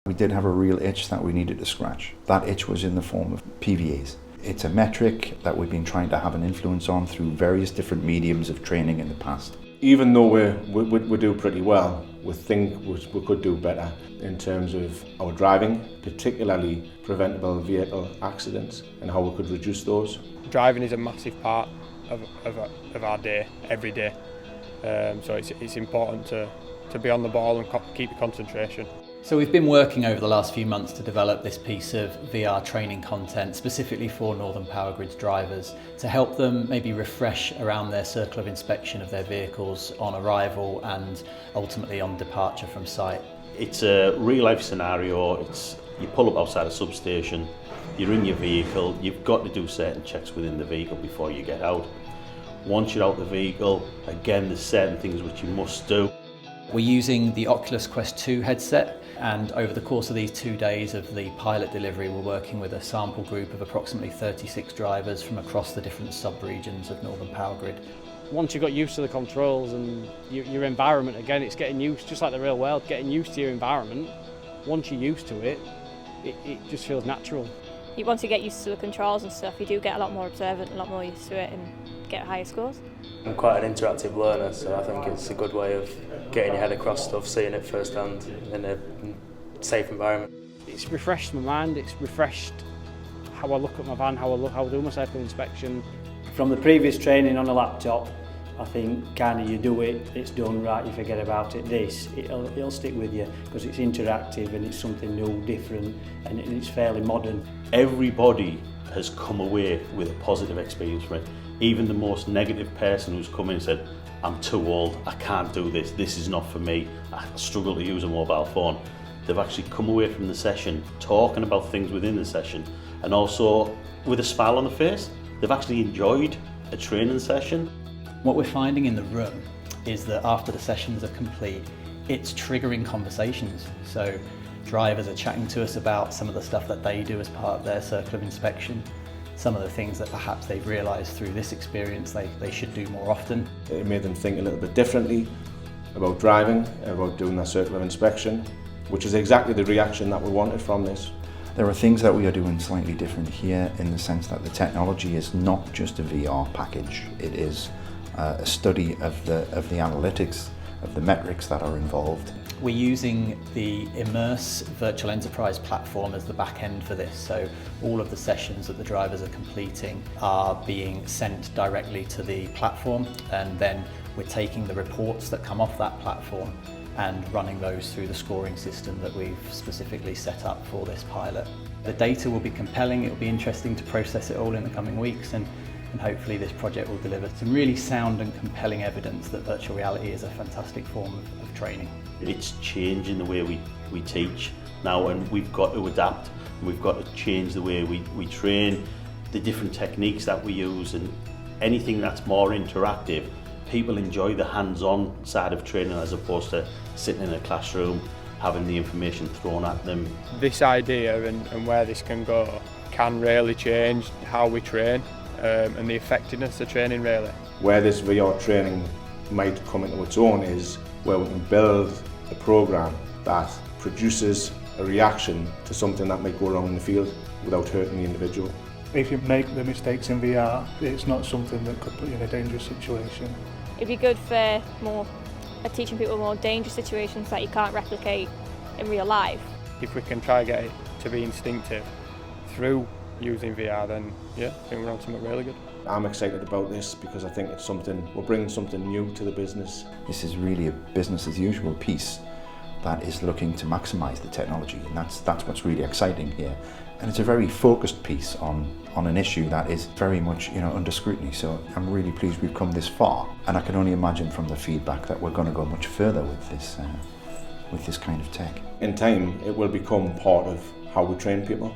We did have a real itch that we needed to scratch. That itch was in the form of PVAs. It's a metric that we've been trying to have an influence on through various different mediums of training in the past. Even though we do pretty well, we think we could do better in terms of our driving, particularly preventable vehicle accidents and how we could reduce those. Driving is a massive part of our day, every day. So it's important to be on the ball and keep your concentration. So we've been working over the last few months to develop this piece of VR training content specifically for Northern Powergrid's drivers to help them maybe refresh around their circle of inspection of their vehicles on arrival and ultimately on departure from site. It's a real life scenario. You pull up outside a substation, you're in your vehicle, you've got to do certain checks within the vehicle before you get out. Once you're out the vehicle, again there's certain things which you must do. We're using the Oculus Quest 2 headset, and over the course of these 2 days of the pilot delivery we're working with a sample group of approximately 36 drivers from across the different sub-regions of Northern Powergrid. Once you've got used to the controls and your environment, again it's getting used, just like the real world, getting used to your environment. Once you're used to it, it just feels natural. Once you get used to the controls and stuff, you do get a lot more observant, a lot more used to it and get higher scores. I'm quite an interactive learner, so I think it's a good way of getting your head across stuff, seeing it firsthand in a safe environment. It's refreshed my mind, it's refreshed how I look at my van, how I do my cycle inspection. From the previous training on a laptop, I think kind of you do it, it's done, right, you forget about it. It'll stick with you because it's interactive and it's something new, different, and it's fairly modern. Everybody has come away with a positive experience from it. Even the most negative person who's come in and said, I'm too old, I can't do this, this is not for me, I struggle to use a mobile phone. They've actually come away from the session talking about things within the session and also with a smile on the face. They've actually enjoyed a training session. What we're finding in the room is that after the sessions are complete, it's triggering conversations. So drivers are chatting to us about some of the stuff that they do as part of their circle of inspection, some of the things that perhaps they've realised through this experience they should do more often. It made them think a little bit differently about driving, about doing their circle of inspection, which is exactly the reaction that we wanted from this. There are things that we are doing slightly different here in the sense that the technology is not just a VR package. It is a study of the analytics, of the metrics that are involved. We're using the Immerse Virtual Enterprise platform as the back end for this, so all of the sessions that the drivers are completing are being sent directly to the platform, and then we're taking the reports that come off that platform and running those through the scoring system that we've specifically set up for this pilot. The data will be compelling, it will be interesting to process it all in the coming weeks, and hopefully this project will deliver some really sound and compelling evidence that virtual reality is a fantastic form of training. It's changing the way we teach now, and we've got to adapt, and we've got to change the way we train, the different techniques that we use, and anything that's more interactive. People enjoy the hands-on side of training as opposed to sitting in a classroom having the information thrown at them. This idea and where this can go can really change how we train and the effectiveness of training really. Where this VR training might come into its own is where we can build a program that produces a reaction to something that might go wrong in the field without hurting the individual. If you make the mistakes in VR, it's not something that could put you in a dangerous situation. It'd be good for teaching people more dangerous situations that you can't replicate in real life. If we can try to get it to be instinctive through using VR, then yeah, I think we're on something really good. I'm excited about this because I think we're bringing something new to the business. This is really a business as usual piece that is looking to maximise the technology, and that's what's really exciting here. And it's a very focused piece on an issue that is very much under scrutiny. So I'm really pleased we've come this far, and I can only imagine from the feedback that we're going to go much further with this kind of tech. In time, it will become part of how we train people.